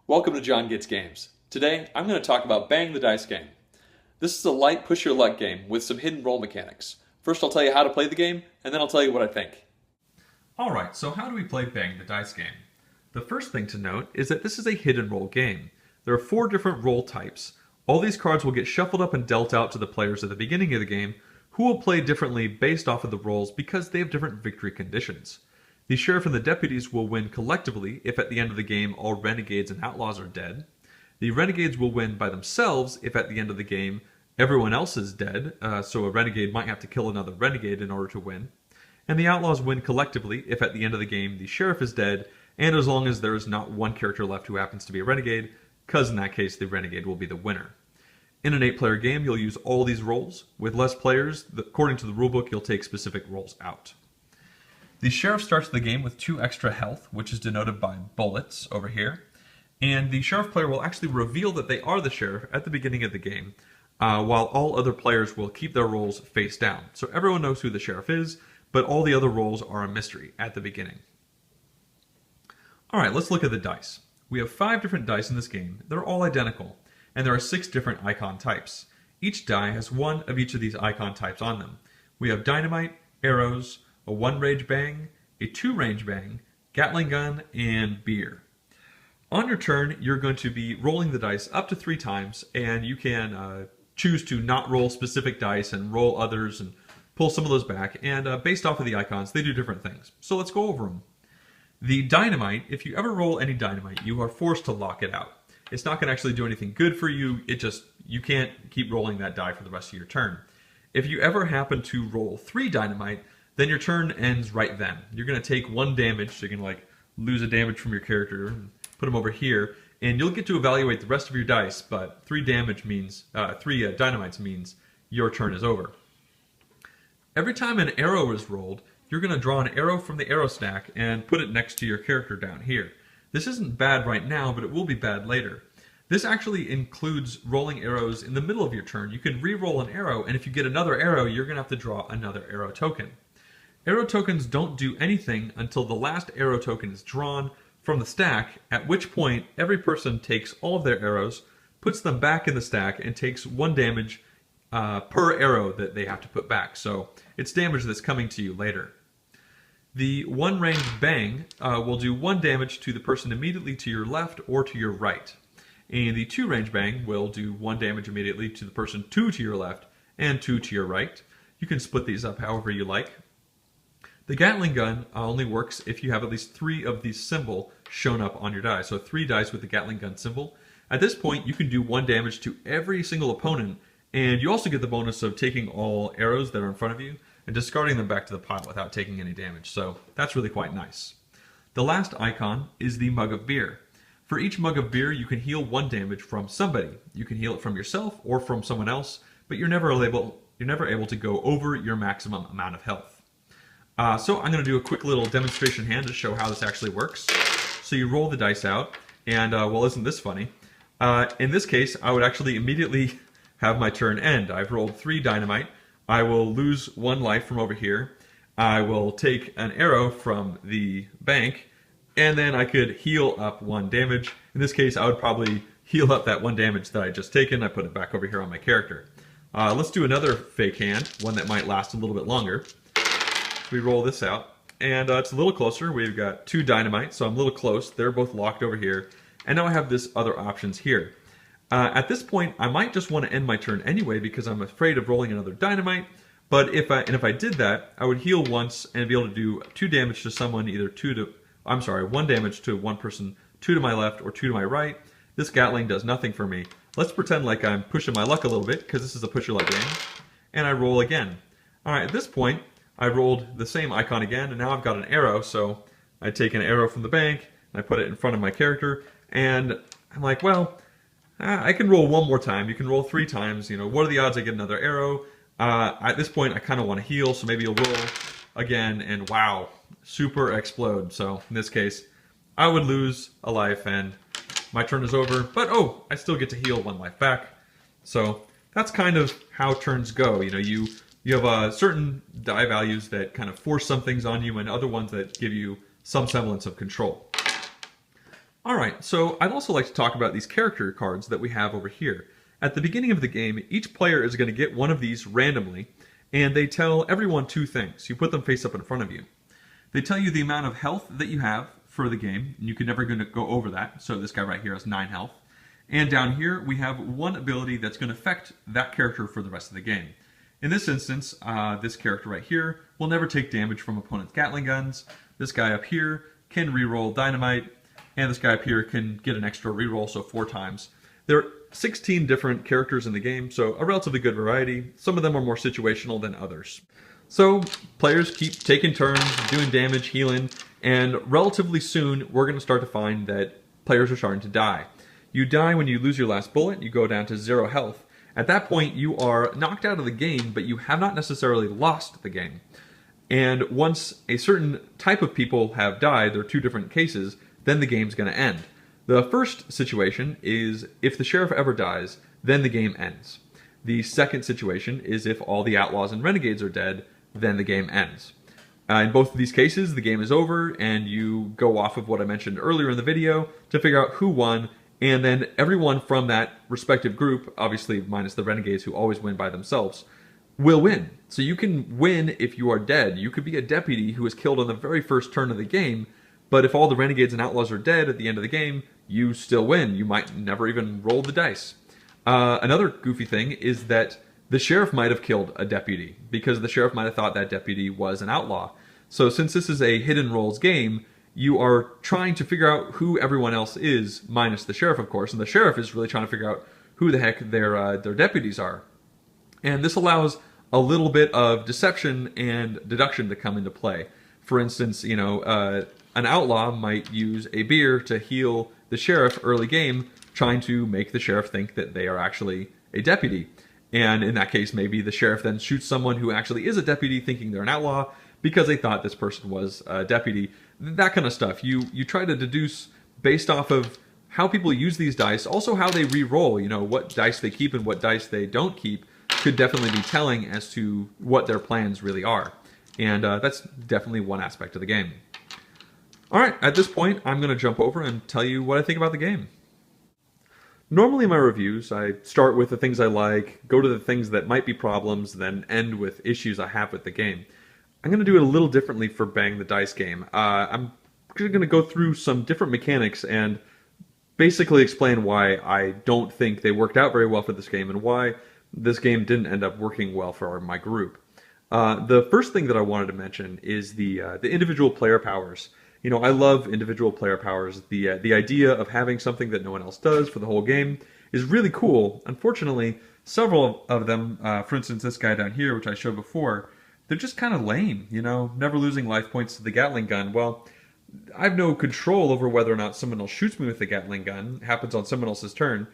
Welcome to JonGetsGames. Today, I'm going to talk about Bang the Dice game. This is a light push-your-luck game with some hidden roll mechanics. First, I'll tell you how to play the game, and then I'll tell you what I think. Alright, so how do we play Bang the Dice game? The first thing to note is that this is a hidden roll game. There are 4 different roll types. All these cards will get shuffled up and dealt out to the players at the beginning of the game, who will play differently based off of the rolls because they have different victory conditions. The sheriff and the deputies will win collectively if at the end of the game all renegades and outlaws are dead. The renegades will win by themselves if at the end of the game everyone else is dead, so a renegade might have to kill another renegade in order to win. And the outlaws win collectively if at the end of the game the sheriff is dead, and as long as there is not one character left who happens to be a renegade, because in that case the renegade will be the winner. In an 8-player game you'll use all these rolls. With less players, according to the rulebook, you'll take specific rolls out. The sheriff starts the game with 2 extra health, which is denoted by bullets over here. And the sheriff player will actually reveal that they are the sheriff at the beginning of the game, while all other players will keep their rolls face down. So everyone knows who the sheriff is, but all the other rolls are a mystery at the beginning. Alright, let's look at the dice. We have 5 different dice in this game. They're all identical, and there are 6 different icon types. Each die has one of each of these icon types on them. We have dynamite, arrows, a 1-range bang, a 2-range bang, Gatling gun, and beer. On your turn, you're going to be rolling the dice up to 3 times, and you can choose to not roll specific dice and roll others and pull some of those back, and based off of the icons, they do different things. So let's go over them. The dynamite, if you ever roll any dynamite, you are forced to lock it out. It's not going to actually do anything good for you, you can't keep rolling that die for the rest of your turn. If you ever happen to roll 3 dynamite, then your turn ends right then. You're going to take 1 damage, so you can lose a damage from your character and put them over here, and you'll get to evaluate the rest of your dice, but 3 dynamites means your turn is over. Every time an arrow is rolled, you're going to draw an arrow from the arrow stack and put it next to your character down here. This isn't bad right now, but it will be bad later. This actually includes rolling arrows in the middle of your turn. You can re-roll an arrow, and if you get another arrow, you're going to have to draw another arrow token. Arrow tokens don't do anything until the last arrow token is drawn from the stack, at which point every person takes all of their arrows, puts them back in the stack, and takes 1 damage per arrow that they have to put back. So it's damage that's coming to you later. The 1-range bang will do 1 damage to the person immediately to your left or to your right. And the 2-range bang will do 1 damage immediately to the person 2 to your left and 2 to your right. You can split these up however you like. The Gatling gun only works if you have at least 3 of these symbol shown up on your die. So 3 dice with the Gatling gun symbol. At this point, you can do 1 damage to every single opponent, and you also get the bonus of taking all arrows that are in front of you and discarding them back to the pile without taking any damage. So that's really quite nice. The last icon is the mug of beer. For each mug of beer, you can heal 1 damage from somebody. You can heal it from yourself or from someone else, but you're never able to go over your maximum amount of health. So I'm going to do a quick little demonstration hand to show how this actually works. So you roll the dice out, and well, isn't this funny? In this case, I would actually immediately have my turn end. I've rolled 3 dynamite. I will lose 1 life from over here. I will take an arrow from the bank, and then I could heal up 1 damage. In this case, I would probably heal up that 1 damage that I just taken. I put it back over here on my character. Let's do another fake hand, one that might last a little bit longer. We roll this out, and it's a little closer. We've got 2 dynamite, so I'm a little close. They're both locked over here. And now I have this other options here. At this point, I might just want to end my turn anyway because I'm afraid of rolling another dynamite. But if I did that, I would heal once and be able to do 2 damage to someone, either 1 damage to 1 person, 2 to my left or 2 to my right. This Gatling does nothing for me. Let's pretend like I'm pushing my luck a little bit because this is a push your luck game. And I roll again. Alright, at this point, I rolled the same icon again, and now I've got an arrow, so I take an arrow from the bank, and I put it in front of my character, and I'm like, well, I can roll 1 more time. You can roll 3 times. What are the odds I get another arrow? At this point, I kind of want to heal, so maybe you'll roll again, and wow, super explode. So in this case, I would lose a life, and my turn is over, but oh, I still get to heal 1 life back. So that's kind of how turns go. You have certain die values that kind of force some things on you and other ones that give you some semblance of control. Alright, so I'd also like to talk about these character cards that we have over here. At the beginning of the game, each player is going to get one of these randomly, and they tell everyone two things. You put them face up in front of you. They tell you the amount of health that you have for the game, and you can never going to go over that. So this guy right here has 9 health. And down here, we have one ability that's going to affect that character for the rest of the game. In this instance, this character right here will never take damage from opponent's Gatling guns. This guy up here can reroll dynamite, and this guy up here can get an extra reroll, so 4 times. There are 16 different characters in the game, so a relatively good variety. Some of them are more situational than others. So players keep taking turns, doing damage, healing, and relatively soon we're going to start to find that players are starting to die. You die when you lose your last bullet, you go down to 0 health. At that point you are knocked out of the game, but you have not necessarily lost the game. And once a certain type of people have died, there are 2 different cases, then the game's going to end. The first situation is if the sheriff ever dies, then the game ends. The second situation is if all the outlaws and renegades are dead, then the game ends. In both of these cases, the game is over, and you go off of what I mentioned earlier in the video to figure out who won, and then everyone from that respective group, obviously minus the renegades who always win by themselves, will win. So you can win if you are dead. You could be a deputy who was killed on the very first turn of the game, but if all the renegades and outlaws are dead at the end of the game, you still win. You might never even roll the dice. Another goofy thing is that the sheriff might have killed a deputy, because the sheriff might have thought that deputy was an outlaw. So since this is a hidden roles game, you are trying to figure out who everyone else is, minus the sheriff, of course, and the sheriff is really trying to figure out who the heck their deputies are. And this allows a little bit of deception and deduction to come into play. For instance, an outlaw might use a beer to heal the sheriff early game, trying to make the sheriff think that they are actually a deputy. And in that case, maybe the sheriff then shoots someone who actually is a deputy thinking they're an outlaw because they thought this person was a deputy. That kind of stuff. You try to deduce based off of how people use these dice, also how they re-roll, what dice they keep and what dice they don't keep could definitely be telling as to what their plans really are. And that's definitely one aspect of the game. Alright, at this point, I'm going to jump over and tell you what I think about the game. Normally in my reviews, I start with the things I like, go to the things that might be problems, then end with issues I have with the game. I'm going to do it a little differently for Bang the Dice game. I'm going to go through some different mechanics and basically explain why I don't think they worked out very well for this game and why this game didn't end up working well for my group. The first thing that I wanted to mention is the individual player powers. I love individual player powers. The idea of having something that no one else does for the whole game is really cool. Unfortunately, several of them, for instance, this guy down here, which I showed before, they're just kind of lame, never losing life points to the Gatling gun. Well, I have no control over whether or not someone else shoots me with the Gatling gun. It happens on someone else's turn,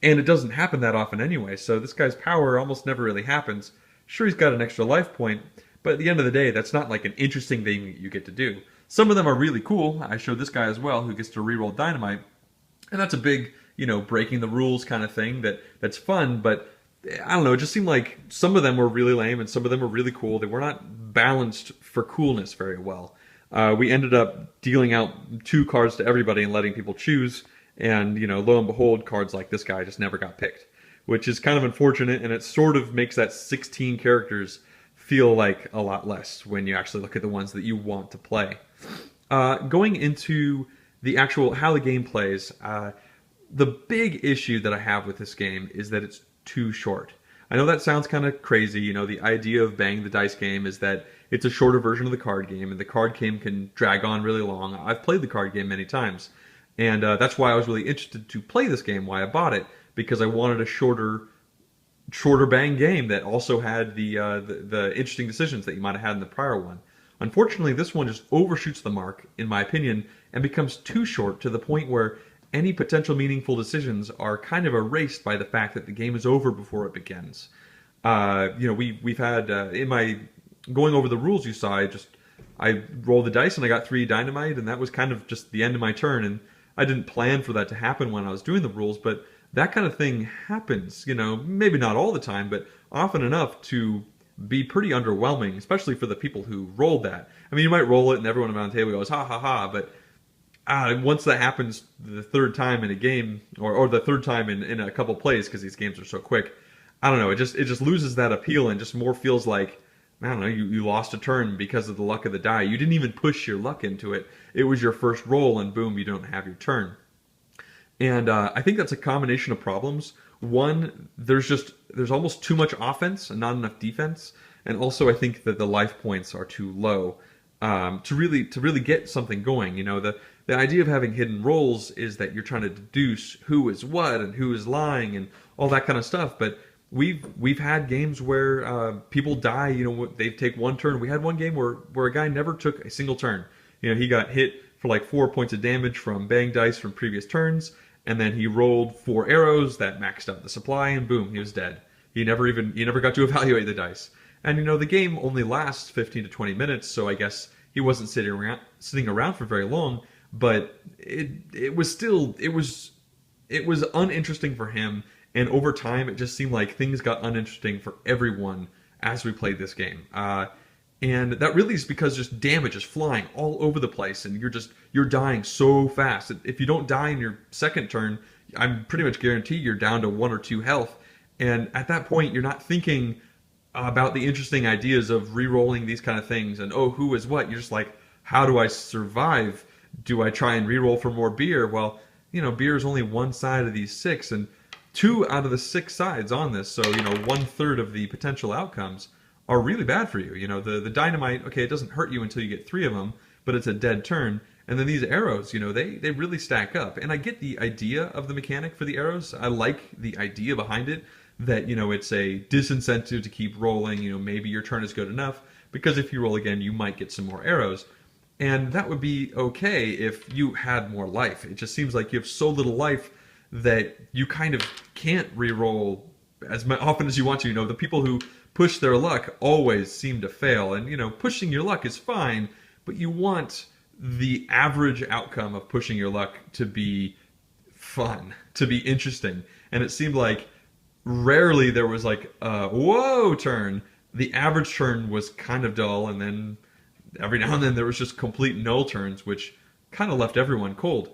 and it doesn't happen that often anyway, so this guy's power almost never really happens. Sure, he's got an extra life point, but at the end of the day, that's not like an interesting thing you get to do. Some of them are really cool. I showed this guy as well who gets to reroll dynamite, and that's a big, breaking the rules kind of thing that's fun, but I don't know, it just seemed like some of them were really lame and some of them were really cool. They were not balanced for coolness very well. We ended up dealing out 2 cards to everybody and letting people choose, and lo and behold, cards like this guy just never got picked, which is kind of unfortunate, and it sort of makes that 16 characters feel like a lot less when you actually look at the ones that you want to play. Going into the actual how the game plays, the big issue that I have with this game is that it's too short. I know that sounds kind of crazy. The idea of Bang the Dice game is that it's a shorter version of the card game, and the card game can drag on really long. I've played the card game many times, and that's why I was really interested to play this game, why I bought it, because I wanted a shorter Bang game that also had the interesting decisions that you might have had in the prior one. Unfortunately, this one just overshoots the mark, in my opinion, and becomes too short to the point where any potential meaningful decisions are kind of erased by the fact that the game is over before it begins. We've had, in my going over the rules you saw, I rolled the dice and I got 3 dynamite, and that was kind of just the end of my turn, and I didn't plan for that to happen when I was doing the rules, but that kind of thing happens, maybe not all the time, but often enough to be pretty underwhelming, especially for the people who rolled that. I mean, you might roll it and everyone around the table goes, ha ha ha, but once that happens the third time in a game, or the third time in a couple plays, because these games are so quick, I don't know. It just loses that appeal and just more feels like, I don't know, you lost a turn because of the luck of the die. You didn't even push your luck into it. It was your first roll, and boom, you don't have your turn. And I think that's a combination of problems. One, there's almost too much offense and not enough defense, and also I think that the life points are too low to really get something going. The idea of having hidden rolls is that you're trying to deduce who is what and who is lying and all that kind of stuff. But we've had games where people die. They take one turn. We had one game where a guy never took a single turn. He got hit for like 4 points of damage from bang dice from previous turns, and then he rolled 4 arrows that maxed out the supply, and boom, he was dead. He never got to evaluate the dice. And the game only lasts 15 to 20 minutes, so I guess he wasn't sitting around for very long. But it was uninteresting for him, and over time it just seemed like things got uninteresting for everyone as we played this game. And that really is because just damage is flying all over the place, and you're dying so fast. If you don't die in your second turn, I'm pretty much guarantee you're down to 1 or 2 health. And at that point, you're not thinking about the interesting ideas of re-rolling these kind of things and, oh, who is what. You're just like, how do I survive? Do I try and re-roll for more beer? Well, beer is only one side of these 6, and 2 out of the 6 sides on this, so 1/3 of the potential outcomes are really bad for you. The dynamite, okay, it doesn't hurt you until you get 3 of them, but it's a dead turn. And then these arrows, they really stack up. And I get the idea of the mechanic for the arrows. I like the idea behind it, that it's a disincentive to keep rolling. Maybe your turn is good enough, because if you roll again, you might get some more arrows. And that would be okay if you had more life. It just seems like you have so little life that you kind of can't re-roll as often as you want to. The people who push their luck always seem to fail. And, pushing your luck is fine, but you want the average outcome of pushing your luck to be fun, to be interesting. And it seemed like rarely there was like a whoa turn. The average turn was kind of dull, and then every now and then there was just complete null turns, which kind of left everyone cold.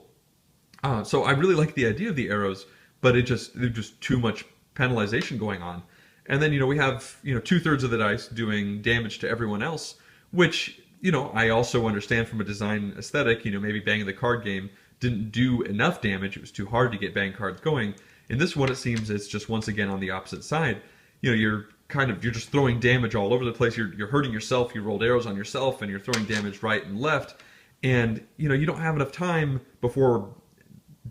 So I really like the idea of the arrows, but there's just too much penalization going on. And then, we have, 2/3 of the dice doing damage to everyone else, which, I also understand from a design aesthetic. Maybe banging the card game didn't do enough damage. It was too hard to get bang cards going. In this one, it seems it's just once again on the opposite side. You're just throwing damage all over the place. You're hurting yourself. You rolled arrows on yourself, and you're throwing damage right and left. And, you don't have enough time before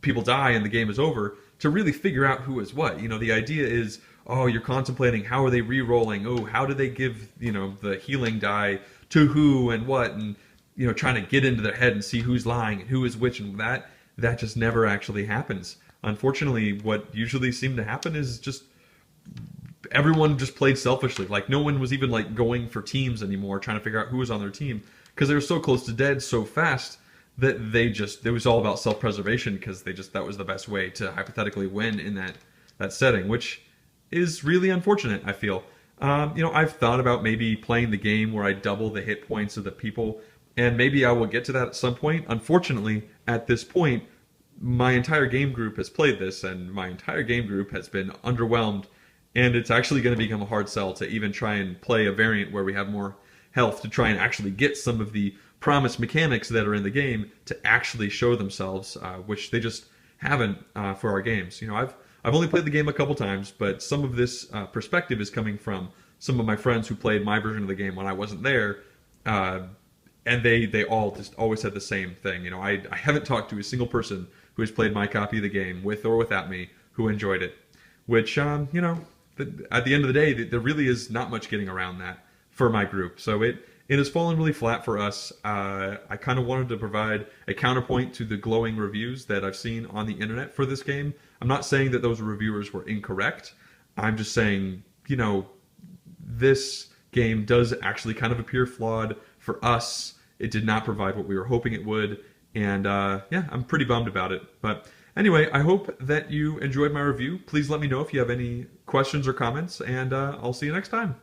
people die and the game is over to really figure out who is what. The idea is, oh, you're contemplating, how are they re-rolling? Oh, how do they give, the healing die to who and what? And, trying to get into their head and see who's lying and who is which, and that just never actually happens. Unfortunately, what usually seemed to happen is just everyone just played selfishly. Like, no one was even like going for teams anymore, trying to figure out who was on their team, because they were so close to dead so fast that it was all about self-preservation, because that was the best way to hypothetically win in that setting, which is really unfortunate, I feel. I've thought about maybe playing the game where I double the hit points of the people, and maybe I will get to that at some point. Unfortunately, at this point, my entire game group has played this, and my entire game group has been underwhelmed, and it's actually going to become a hard sell to even try and play a variant where we have more health, to try and actually get some of the promised mechanics that are in the game to actually show themselves, which they just haven't for our games. I've only played the game a couple times, but some of this perspective is coming from some of my friends who played my version of the game when I wasn't there, and they all just always said the same thing. I haven't talked to a single person who has played my copy of the game, with or without me, who enjoyed it. Which, at the end of the day, there really is not much getting around that for my group. So it has fallen really flat for us. I kind of wanted to provide a counterpoint to the glowing reviews that I've seen on the internet for this game. I'm not saying that those reviewers were incorrect. I'm just saying, this game does actually kind of appear flawed for us. It did not provide what we were hoping it would. And I'm pretty bummed about it. But anyway, I hope that you enjoyed my review. Please let me know if you have any questions or comments, and I'll see you next time.